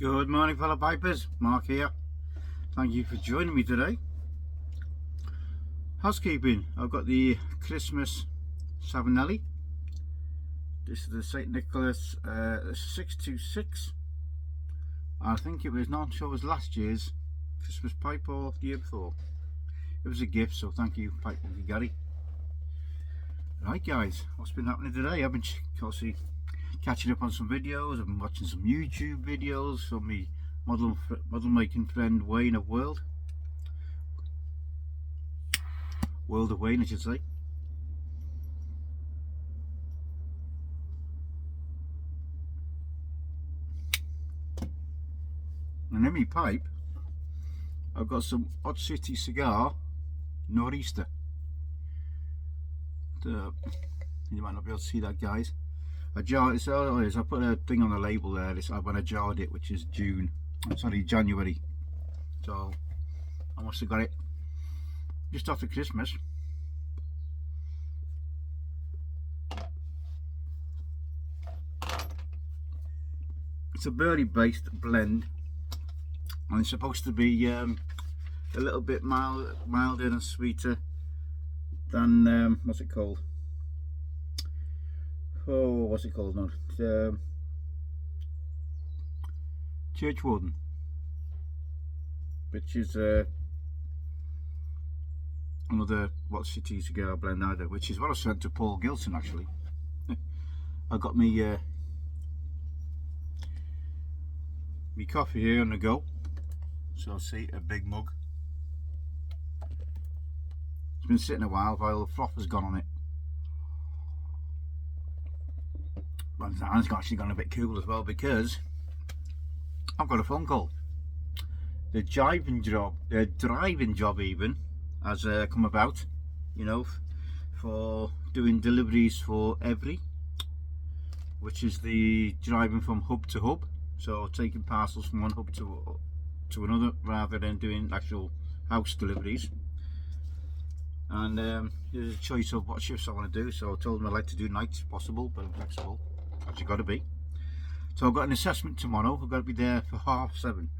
Good morning, fellow pipers. Mark here. Thank you for joining me today. Housekeeping. I've got the Christmas Savinelli. This is the St. Nicholas 626. I think it was not sure it was last year's Christmas pipe or the year before. It was a gift, so thank you, Pipe Gary. Right, guys, what's been happening today? I've been obviously catching up on some videos. I've been watching some YouTube videos from my model making friend Wayne of World of Wayne, I should say. And in my pipe I've got some Odd City cigar nor'easter. You might not be able to see that, guys. I jarred it, so I put a thing on the label there. This when I jarred it, which is January. So I must have got it just after Christmas. It's a berry-based blend, and it's supposed to be a little bit milder and sweeter than what's it called? Oh, what's it called now? Churchwarden, which is another What City cigar blend either, which is what I sent to Paul Gilson actually. I got me me coffee here on the go, so see a big mug. It's been sitting a while the froth has gone on it. But it's actually gone a bit cool as well because I've got a phone call. The driving job even has come about, you know, for doing deliveries for Every, which is the driving from hub to hub, so taking parcels from one hub to another rather than doing actual house deliveries. And there's a choice of what shifts I want to do, so I told them I'd like to do nights if possible, but I'm flexible, as you got to be. So I've got an assessment tomorrow. I've got to be there for 7:30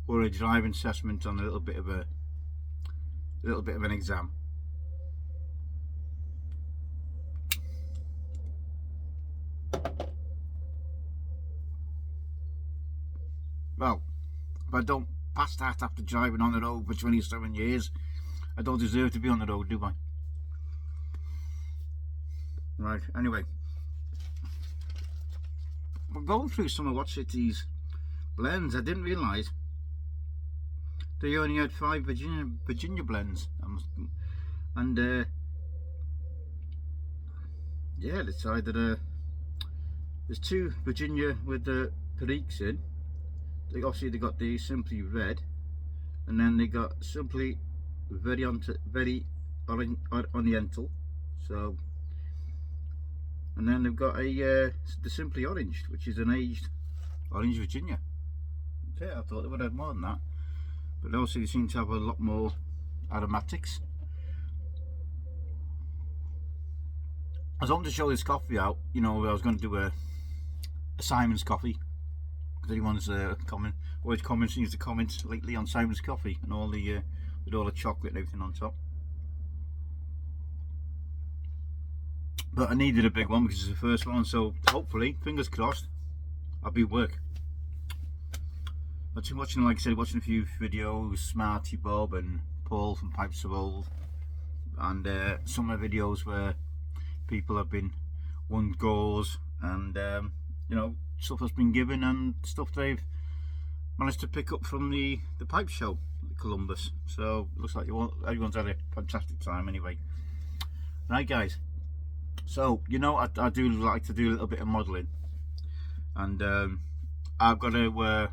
for a driving assessment on a little bit of an exam. Well, if I don't pass that after driving on the road for 27 years, I don't deserve to be on the road, do I? Right, anyway, we're going through some of What City's blends. I didn't realise they only had 5 Virginia blends, and yeah, they decided there's 2 Virginia with the Periques in. They got the Simply Red, and then they got Simply Very Oriental. So, and then they've got the Simply Orange, which is an aged Orange Virginia. Yeah, I thought they would have more than that, but also they seem to have a lot more aromatics. I was hoping to show this coffee out. You know, I was going to do a Simon's coffee. If anyone's seems to comment lately on Simon's coffee and all the with all the chocolate and everything on top. But I needed a big one because it's the first one, so hopefully, fingers crossed, I'll be work. I've been watching, like I said, watching a few videos, Smarty Bob and Paul from Pipes of Old, and some of the videos where people have been won goals and you know, stuff that's been given and stuff they've managed to pick up from the pipe show at Columbus. So it looks like everyone's had a fantastic time anyway. Right, guys, so you know, I do like to do a little bit of modelling, and I've got to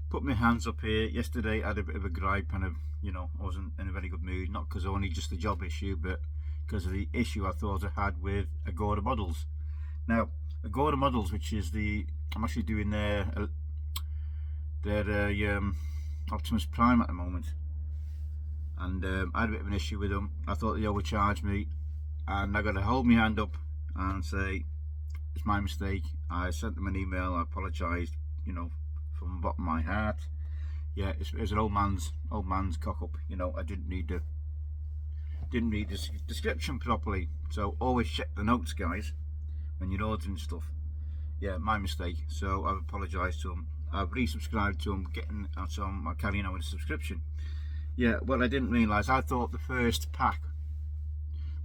put my hands up here. Yesterday I had a bit of a gripe, and you know, I wasn't in a very good mood, not because only just the job issue, but because of the issue I thought I had with Agora Models. Now, Agora Models, which is I'm actually doing their Optimus Prime at the moment, and I had a bit of an issue with them. I thought they overcharged me, and I got to hold my hand up and say it's my mistake. I sent them an email. I apologised, you know, from the bottom of my heart. Yeah, it's an old man's cock up. You know, I didn't read the description properly. So always check the notes, guys, when you're ordering stuff. Yeah, my mistake. So I've apologised to them. I've resubscribed to them, so I'm carrying on with the subscription. Yeah, well, I didn't realise. I thought the first pack,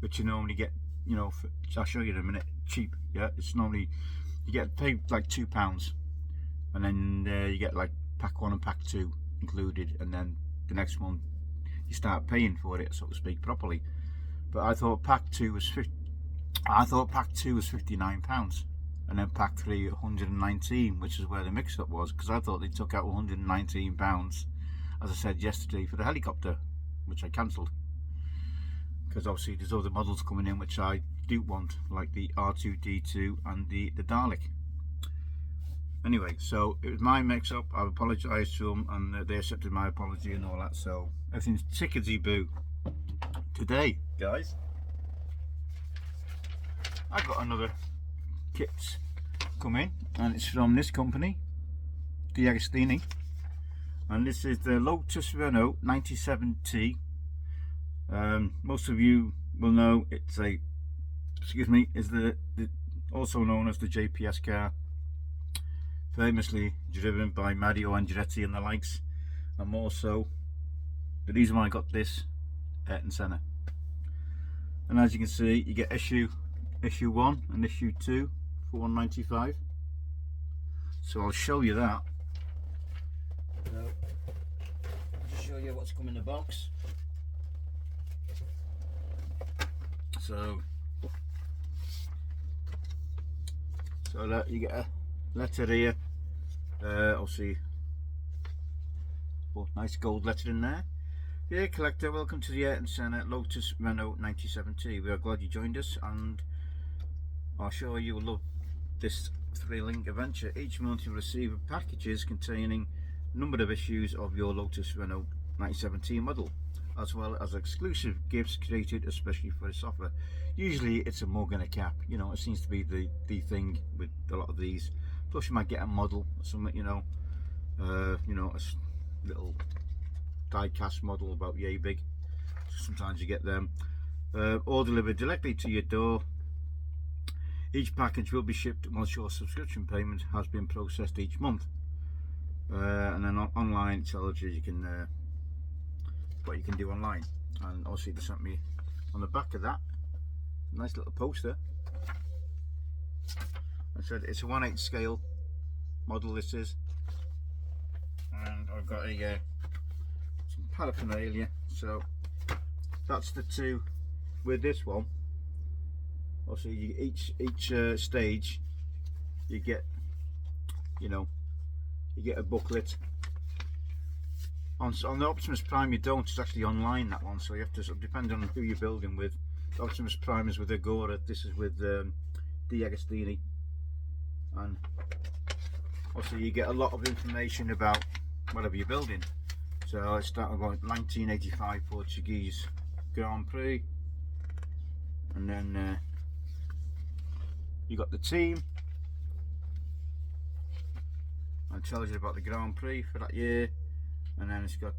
which you normally get, you know, I'll show you in a minute, cheap. Yeah, it's normally you get paid like £2, and then you get like pack 1 and pack 2 included, and then the next one you start paying for it, so to speak, properly. But I thought pack 2 was £59, and then pack 3 119, which is where the mix-up was, because I thought they took out £119, as I said yesterday, for the helicopter, which I cancelled, because obviously there's other models coming in which I do want, like the R2D2 and the Dalek. Anyway, so it was my mix-up. I apologised to them, and they accepted my apology and all that. So everything's tickety-boo. Today, guys, I got another kit come in, and it's from this company, the Agostini, and this is the Lotus Renault 97T. Most of you will know it's is the also known as the JPS car, famously driven by Mario Andretti and the likes. And also the reason why I got this Ayrton Senna, and as you can see, you get issue 1 and issue 2 for £1.95. so I'll show you that. So I'll show you what's come in the box. So that you get a letter here, obviously, oh, nice gold letter in there. Dear collector, welcome to the Ayrton Senna Lotus Renault 97T. We are glad you joined us, and I'm sure you will love this thrilling adventure. Each month you will receive packages containing a number of issues of your Lotus Renault 97T model, as well as exclusive gifts created especially for this offer. Usually it's a mug and a cap, you know, it seems to be the thing with a lot of these. Plus you might get a model or something, you know, a little die-cast model about yay big. Sometimes you get them, all delivered directly to your door. Each package will be shipped once your subscription payment has been processed each month, and then online it tells you can what you can do online. And obviously they sent me on the back of that a nice little poster. I said it's a 1/8 scale model, this is, and I've got some paraphernalia. So that's the two with this one. Obviously each stage you get, you know, you get a booklet. On the Optimus Prime you don't, it's actually online, that one, so you have to sort of depend on who you're building with. The Optimus Prime is with Agora, this is with the Agostini, and obviously you get a lot of information about whatever you're building. So it's starting about 1985 Portuguese Grand Prix, and then you got the team, and it tells you about the Grand Prix for that year. And then it's got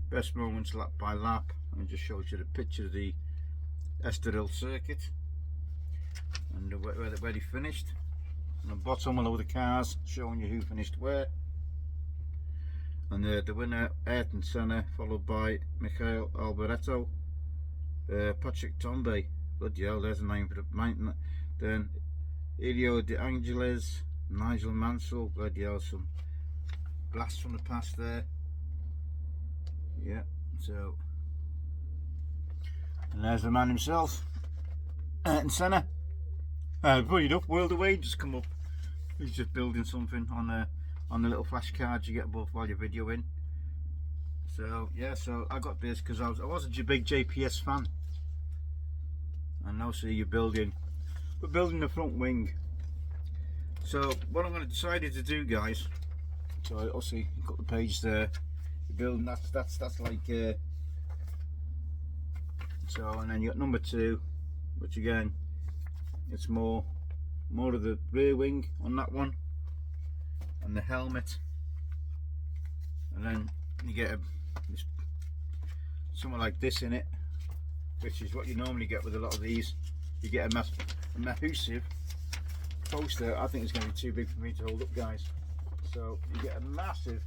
best moments lap by lap, and it just shows you the picture of the Estoril circuit and where they finished. On the bottom a load of cars showing you who finished where. And the winner, Ayrton Senna, followed by Michael Alboreto, Patrick Tombe, bloody hell, there's a name for the mountain. Then Elio De Angeles, Nigel Mansell, bloody hell, some blast from the past there. Yeah, so, and there's the man himself, Ayrton Senna. Funny enough, World Away just come up. He's just building something on the little flash cards you get above while you're videoing. So yeah, so I got this because I was a big JPS fan, and now see we're building the front wing. So what I'm going to decide to do, guys, so obviously you've got the page there, you're building that's like so, and then you got number 2, which again it's more more of the rear wing on that one, and the helmet, and then you get something like this in it, which is what you normally get with a lot of these. You get a massive poster. I think it's going to be too big for me to hold up, guys. So you get a massive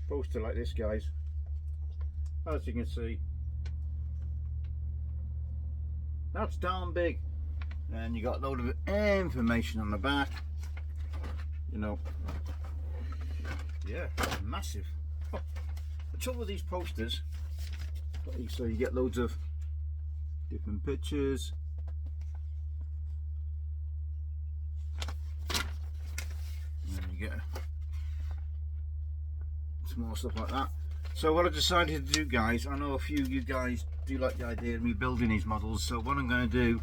poster like this, guys, as you can see. That's damn big. And you got a load of information on the back, you know. Yeah, massive. Oh, the trouble with these posters, so you get loads of different pictures. And then you get some more stuff like that. So what I decided to do, guys, I know a few of you guys do like the idea of me building these models, so what I'm going to do,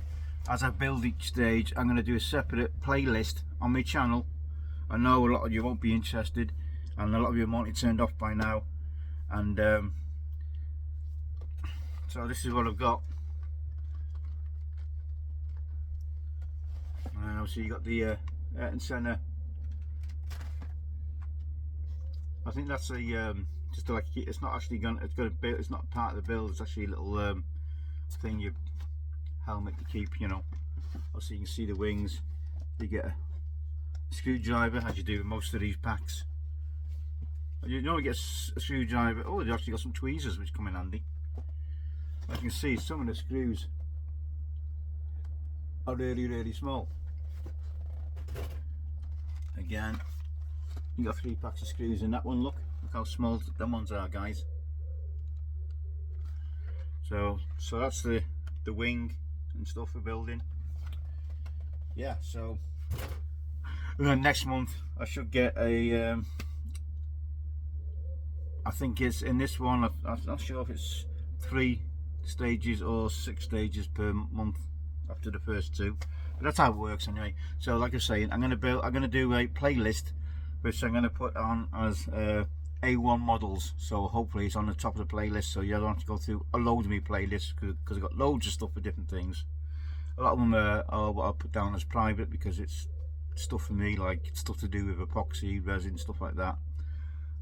as I build each stage, I'm going to do a separate playlist on my channel. I know a lot of you won't be interested, and a lot of you might be turned off by now, and so this is what I've got. And obviously you got the Ayrton Senna. I think that's a just like, it's not actually going. It's not part of the build. It's actually a little thing, your helmet to keep. You know. Also, you can see the wings. You get a screwdriver, as you do with most of these packs. You normally get a screwdriver. Oh, they actually got some tweezers which come in handy. As you can see, some of the screws are really small. Again, you got 3 packs of screws in that one. Look how small them ones are, guys. So that's the wing and stuff we're building. Yeah, so and then next month I should get a I think it's in this one, I'm not sure if it's 3 stages or 6 stages per month after the first 2, but that's how it works anyway. So like I was saying, I'm going to do a playlist which I'm going to put on as A1 models, so hopefully it's on the top of the playlist, so you don't have to go through a load of me playlists, because I've got loads of stuff for different things. A lot of them are what I put down as private, because it's stuff for me, like stuff to do with epoxy, resin, stuff like that,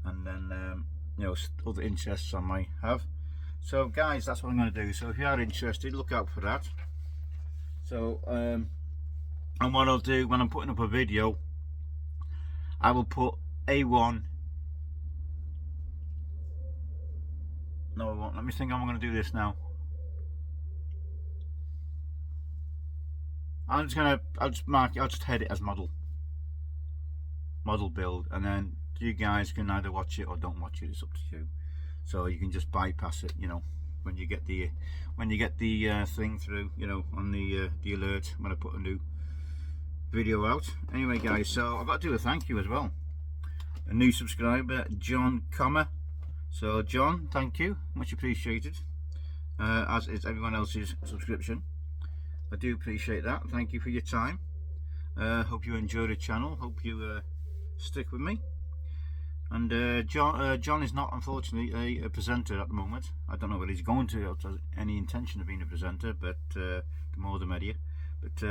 and then you know, other interests I might have. So guys, that's what I'm going to do. So if you are interested, look out for that. So and what I'll do when I'm putting up a video, I will put A1. No, I won't. Let me think how I'm going to do this now. I'll just head it as model build, and then you guys can either watch it or don't watch it. It's up to you. So you can just bypass it, you know, when you get the thing through, you know, on the alert when I put a new video out. Anyway, guys, so I've got to do a thank you as well. A new subscriber, John Comer. So John, thank you, much appreciated. As is everyone else's subscription. I do appreciate that. Thank you for your time. Hope you enjoy the channel. Hope you stick with me. And John is not, unfortunately, a presenter at the moment. I don't know whether he's going to have any intention of being a presenter, but the more the merrier. But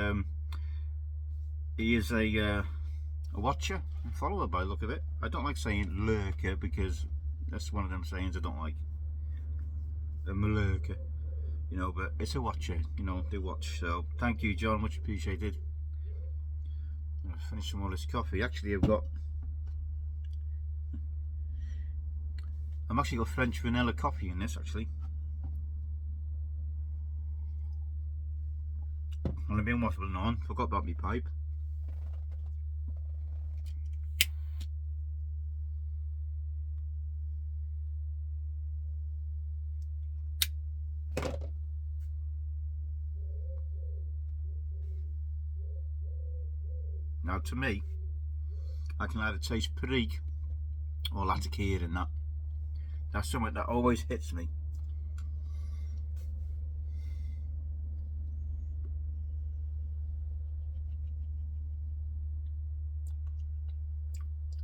he is a watcher and follower by the look of it. I don't like saying lurker, because that's one of them sayings I don't like. A lurker, you know, but it's a watcher, you know, they watch. So thank you, John, much appreciated. I'm gonna finish some more of this coffee. Actually, I'm actually got French vanilla coffee in this, actually. And I've been waffling on, forgot about my pipe. Now, to me, I can either taste Perique or Latakia in that. That's something that always hits me.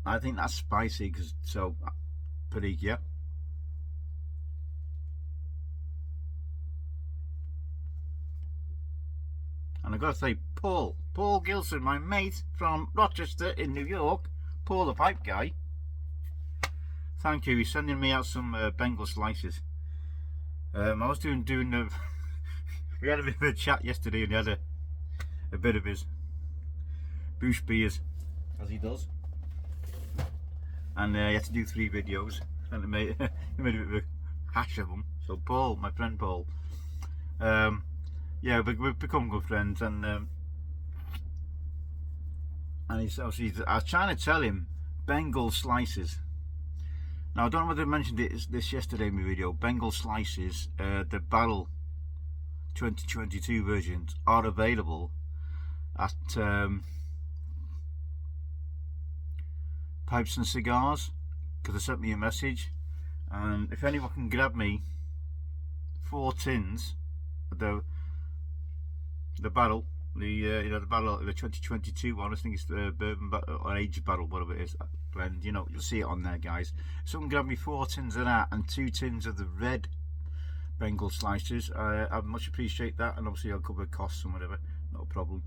I think that's spicy, because so Perique, yeah. And And I've got to say, Paul Gilson, my mate from Rochester in New York, Paul the pipe guy, thank you. He's sending me out some Bengal slices. I was doing we had a bit of a chat yesterday, and he had a bit of his bush beers, as he does, and he had to do 3 videos, and he made a bit of a hash of them. So Paul, my friend Paul, yeah, we've become good friends, and he's obviously, I was trying to tell him Bengal slices. Now I don't know whether I mentioned this yesterday in my video. Bengal slices, the barrel 2022 versions are available at Pipes and Cigars, because they sent me a message, and if anyone can grab me 4 tins of the barrel, the barrel, the 2022 one, I think it's the bourbon or aged barrel, whatever it is, blend, you'll see it on there, guys. Someone grab me 4 tins of that and 2 tins of the red Bengal slices. I'd much appreciate that, and obviously I'll cover costs and whatever, not a problem.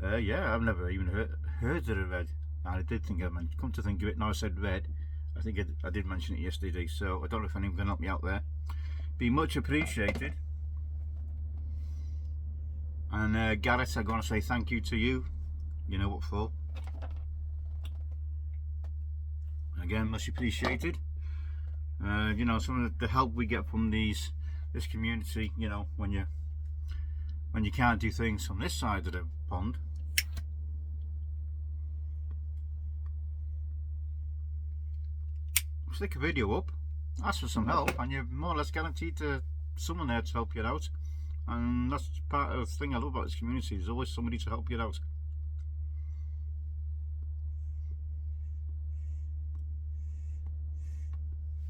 Yeah, I've never even heard of the red. And I did think I meant, come to think of it, now I said red, I think I did mention it yesterday, so I don't know if anyone can help me out there. Be much appreciated. And Garrett, I'm going to say thank you to you. You know what for. Again, much appreciated. Some of the help we get from this community, when you can't do things from this side of the pond. Stick a video up, ask for some help, and you're more or less guaranteed to someone there to help you out. And that's part of the thing I love about this community. There's always somebody to help you out.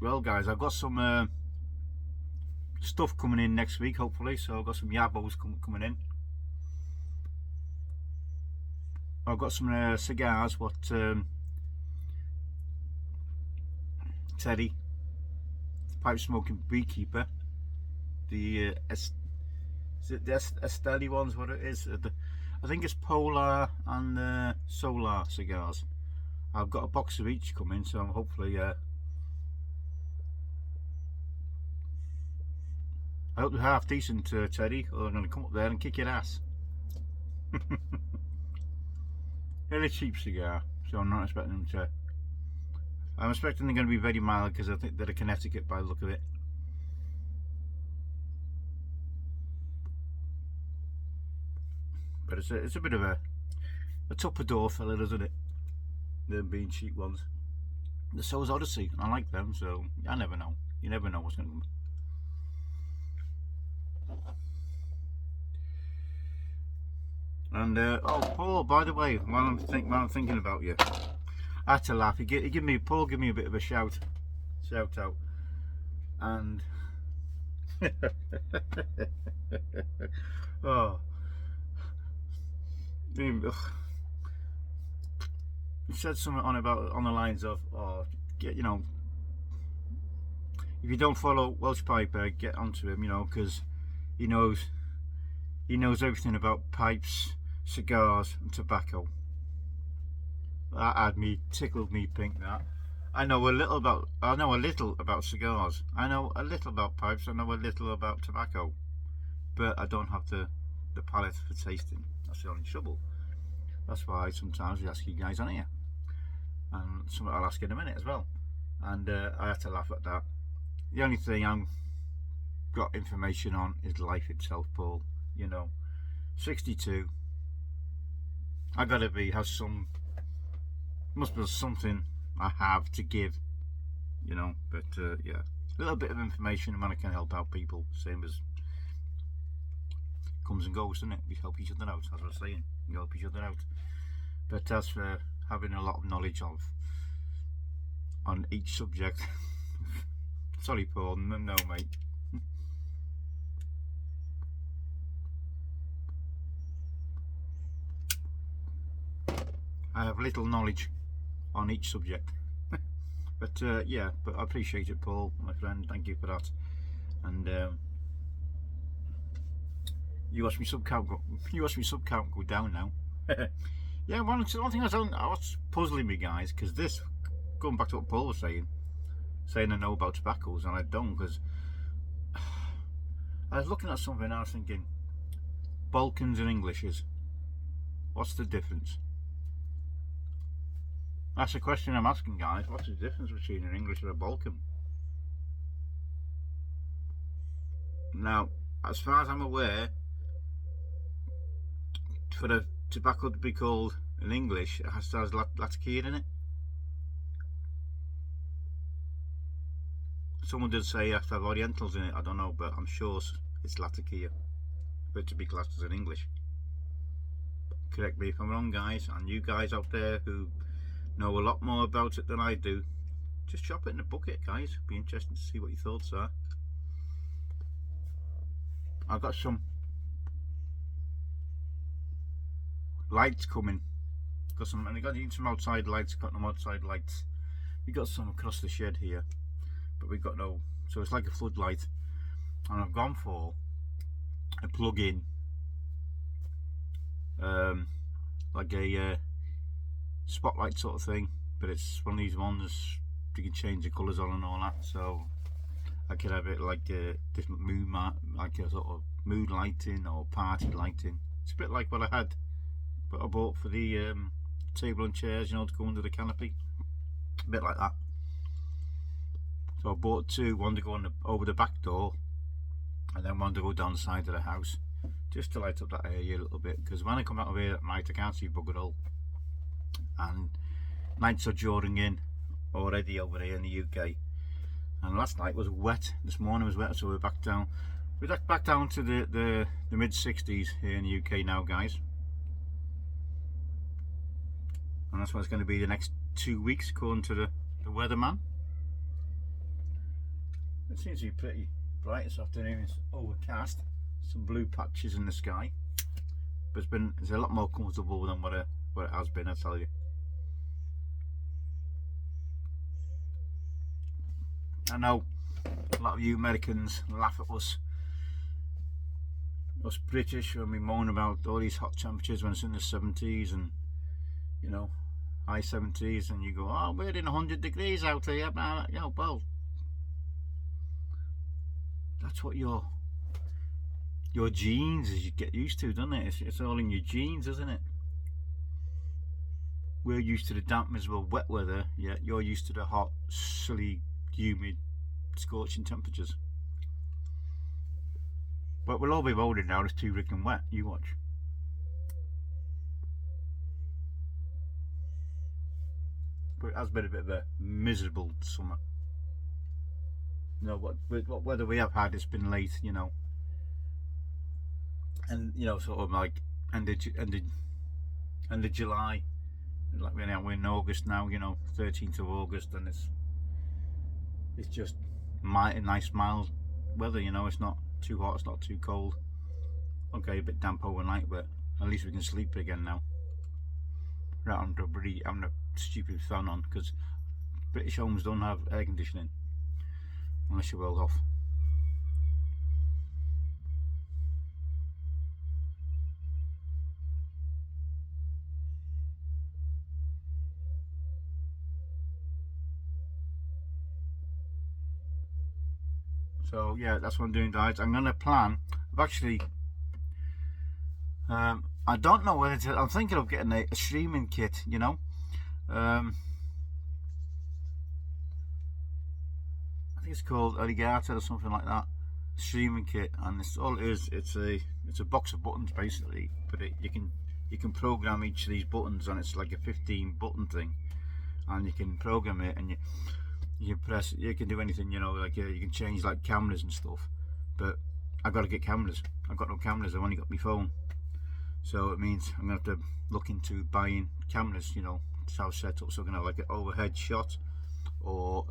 Well, guys, I've got some stuff coming in next week, hopefully. So I've got some yabos coming in. I've got some cigars. What Teddy, the pipe smoking beekeeper, the is it the Esteli ones, what it is, I think it's Polar and Solar cigars. I've got a box of each coming, so hopefully I hope they're half decent, Teddy, or I'm going to come up there and kick your ass. They're a cheap cigar, so I'm not expecting them to. I'm expecting they're going to be very mild, because I think they're a Connecticut by the look of it. But it's a bit of a top of door filler, isn't it? Them being cheap ones. So is Odyssey, and I like them, so I never know. You never know what's going to come. And oh, Paul, by the way, while I'm thinking about you, I had to laugh. Paul gave me a bit of a shout out, and oh, he said something on the lines of, if you don't follow Welsh Piper, get onto him, because he knows everything about pipes, cigars, and tobacco. That tickled me pink. That I know a little about cigars. I know a little about pipes. I know a little about tobacco, but I don't have the palate for tasting. That's the only trouble. That's why sometimes we ask you guys on here, and something I'll ask in a minute as well. And I had to laugh at that. The only thing I've got information on is life itself, Paul. 62. I gotta must be something I have to give, but yeah, a little bit of information when I can help out people, same as comes and goes, doesn't it? We help each other out, as I was saying, we help each other out. But as for having a lot of knowledge on each subject, sorry Paul, no mate. I have little knowledge on each subject. But yeah, but I appreciate it, Paul, my friend. Thank you for that. And You watch me sub count go down now. Yeah, one thing what's puzzling me, guys, because this, going back to what Paul was saying I know about tobaccos and I don't, because I was looking at something and I was thinking, Balkans and Englishes, what's the difference? That's the question I'm asking, guys. What's the difference between an English and a Balkan? Now, as far as I'm aware, for the tobacco to be called an English, it has to have Latakia in it. Someone did say it has to have Orientals in it, I don't know, but I'm sure it's Latakia for it to be classed as an English. Correct me if I'm wrong, guys, and you guys out there who know a lot more about it than I do, just chop it in a bucket, guys. Be interesting to see what your thoughts are. I've got some lights coming. I got some outside lights. Got no outside lights. We got some across the shed here, but we got no. So it's like a floodlight, and I've gone for a plug-in, like a spotlight sort of thing. But it's one of these ones you can change the colours on and all that. So I could have it like a different mood, like a sort of mood lighting or party lighting. It's a bit like what I bought for the table and chairs, you know, to go under the canopy. A bit like that. So I bought two, one to go over the back door, and then one to go down the side of the house, just to light up that area a little bit. Because when I come out of here at night, I can't see bugger all, and nights are drawing in already over here in the UK. And last night was wet. This morning was wet, so we're back down. We're back down to the mid 60s here in the UK now, guys. And that's what it's going to be the next 2 weeks, according to the weatherman. It seems to be pretty bright this afternoon. It's overcast, some blue patches in the sky, but it's a lot more comfortable than what it has been, I tell you. I know a lot of you Americans laugh at us British when we moan about all these hot temperatures when it's in the 70s and, you know, high 70s, and you go, oh, we're in 100 degrees out here. You know, well, that's what your genes is, you get used to, doesn't it? It's all in your genes, isn't it? We're used to the damp, miserable, wet weather, yet you're used to the hot, silly, humid, scorching temperatures. But we'll all be rolling now. It's too freaking wet. You watch. But it has been a bit of a miserable summer. You know, what weather we have had, it's been late, you know. And, you know, sort of like end of July. Like we're in August now, you know, 13th of August, and it's just nice mild weather, you know. It's not too hot, it's not too cold. Okay, a bit damp overnight, but at least we can sleep again now. Right, I'm having a stupid fan on, because British homes don't have air conditioning unless you're well off. So yeah, that's what I'm doing, guys. I'm gonna plan. I've actually, I don't know whether to. I'm thinking of getting a streaming kit. You know, I think it's called Alligator or something like that. Streaming kit, and it's all it is. It's a box of buttons basically, but you can program each of these buttons, and it's like a 15 button thing, and you can program it, and you press, you can do anything, you know, like you can change like cameras and stuff. But I've got to get cameras. I've got no cameras, I've only got my phone. So it means I'm going to have to look into buying cameras, you know, to have set up. So I'm going to have like an overhead shot or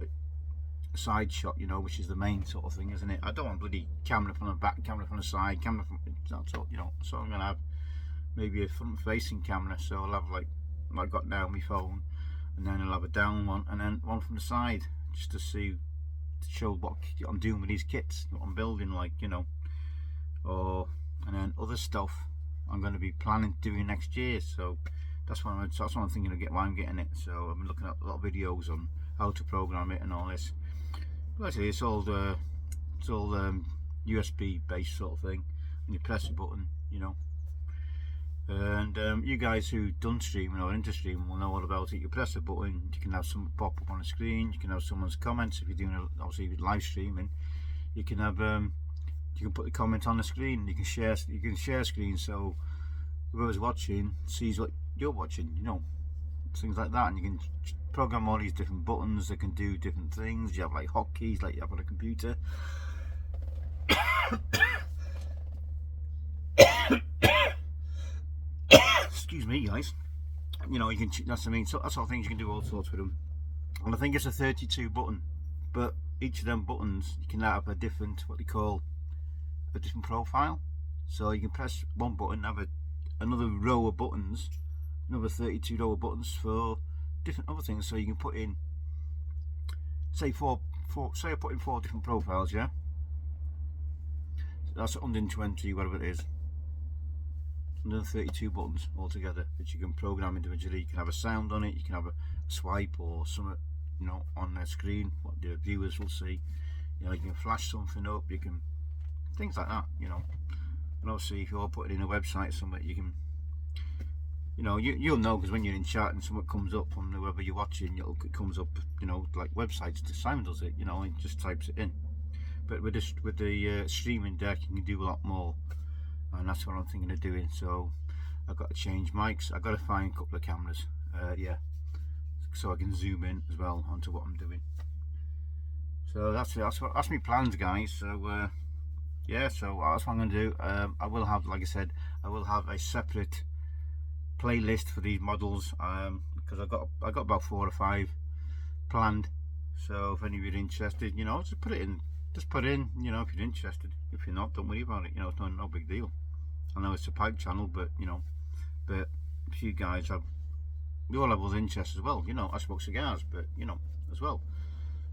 a side shot, you know, which is the main sort of thing, isn't it? I don't want bloody camera from the back, camera from the side, camera from that sort, you know. So I'm going to have maybe a front facing camera. So I'll have like I've got now my phone, and then I'll have a down one, and then one from the side, just to show what I'm doing with these kits, what I'm building, like, you know. Or and then other stuff I'm going to be planning doing next year. So that's what I'm thinking of why I'm getting it. So I've been looking at a lot of videos on how to program it and all this. But actually, it's all USB based sort of thing, and you press a button, you know. And you guys who done streaming or into streaming will know all about it. You press a button, you can have something pop up on the screen, you can have someone's comments. If you're doing obviously live streaming, you can have you can put the comment on the screen. You can share screen, so whoever's watching sees what you're watching, you know, things like that. And you can program all these different buttons that can do different things. You have like hotkeys like you have on a computer. Excuse me, guys. You know, you can, that's what I mean. So that's all things you can do all sorts with them. And I think it's a 32 button, but each of them buttons you can have a different, what they call a different profile. So you can press one button, have another row of buttons, another 32 row of buttons for different other things. So you can put in, say say I put in 4 different profiles, yeah. So that's 120, whatever it is. 132 buttons altogether, which you can program individually. You can have a sound on it, you can have a swipe or something, you know, on the screen, what the viewers will see. You know, you can flash something up, you can, things like that, you know. And obviously if you're putting in a website somewhere, you can, you know, you'll know, because when you're in chat and something comes up from whoever you're watching, it comes up, you know, like websites. Simon does it, you know, and just types it in. But with the streaming deck, you can do a lot more, and that's what I'm thinking of doing. So I've got to change mics. I've got to find a couple of cameras, yeah, so I can zoom in as well onto what I'm doing. So that's my plans, guys. So yeah, so that's what I'm going to do. I will have, like I said, I will have a separate playlist for these models, because I got about 4 or 5 planned. So if any of you are interested, you know, just put in, you know, if you're interested. If you're not, don't worry about it. You know, it's no big deal. I know it's a pipe channel, but you know, but if you guys have, we all have other interests as well. You know, I smoke cigars, but you know, as well.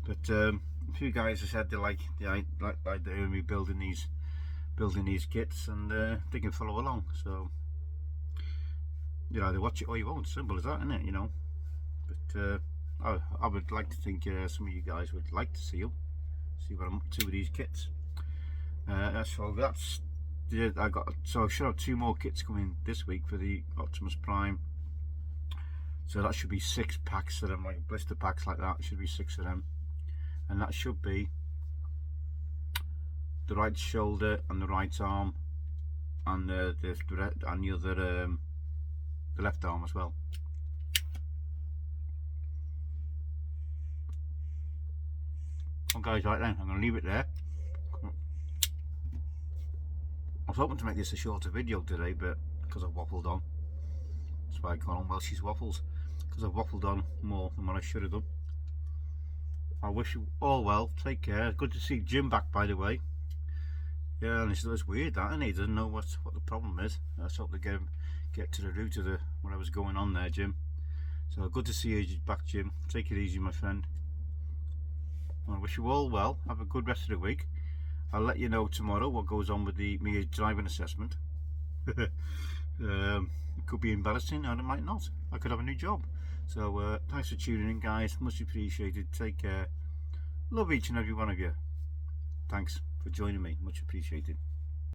But a few guys have said they like me building these kits, and they can follow along. So you know, they watch it or you won't. Simple as that, isn't it? You know. But I would like to think some of you guys would like to see what I'm up to with these kits. So that's, yeah, so I should have 2 more kits coming this week for the Optimus Prime. So that should be 6 packs of them, like blister packs like that. It should be 6 of them, and that should be the right shoulder and the right arm, and the left arm as well. Well guys, right then, I'm going to leave it there. I was hoping to make this a shorter video today, but because I've waffled on, that's why I call them Welshy's Waffles, because I've waffled on more than what I should have done. I wish you all well, take care. Good to see Jim back, by the way. Yeah, and it's weird that, isn't he? He doesn't know what the problem is. Let's hope to get to the root of what was going on there, Jim. So good to see you back, Jim. Take it easy, my friend. I wish you all well. Have a good rest of the week. I'll let you know tomorrow what goes on with me driving assessment. It could be embarrassing, and it might not. I could have a new job. So thanks for tuning in, guys. Much appreciated. Take care. Love each and every one of you. Thanks for joining me. Much appreciated.